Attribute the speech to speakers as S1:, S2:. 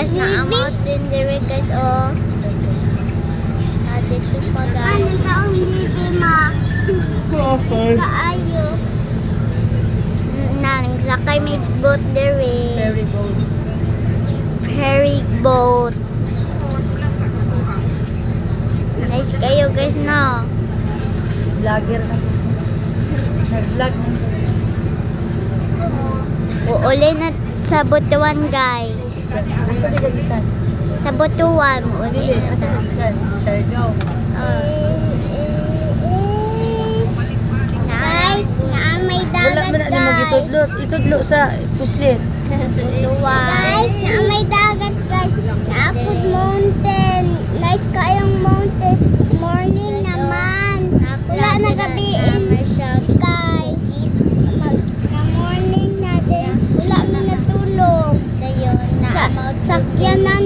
S1: guys, na-mountain dire guys, oh. Dito pa guys. Ano taong dito ma? Kaayo. Nagsakay may boat there eh.
S2: Ferry boat.
S1: Ferry boat. Nice kayo guys, no?
S2: Vlogger na. Nag-vlog na.
S1: Uuli na sa Butuan guys.
S2: Asa di kagitan?
S1: Sa Butuan. Uli
S2: Dili,
S1: na
S2: asa
S1: to.
S2: kagitan? Siargao.
S1: Guys, may
S2: Wala
S1: dagat
S2: man na magitudlot. Itudlo sa puslit.
S1: Butuan. Guys, may dagat guys. Naapod mountain. Night kayong mountain. Morning naman. Wala na gabiin. Guys. Na morning na din. Wala na natulog. Sakyan na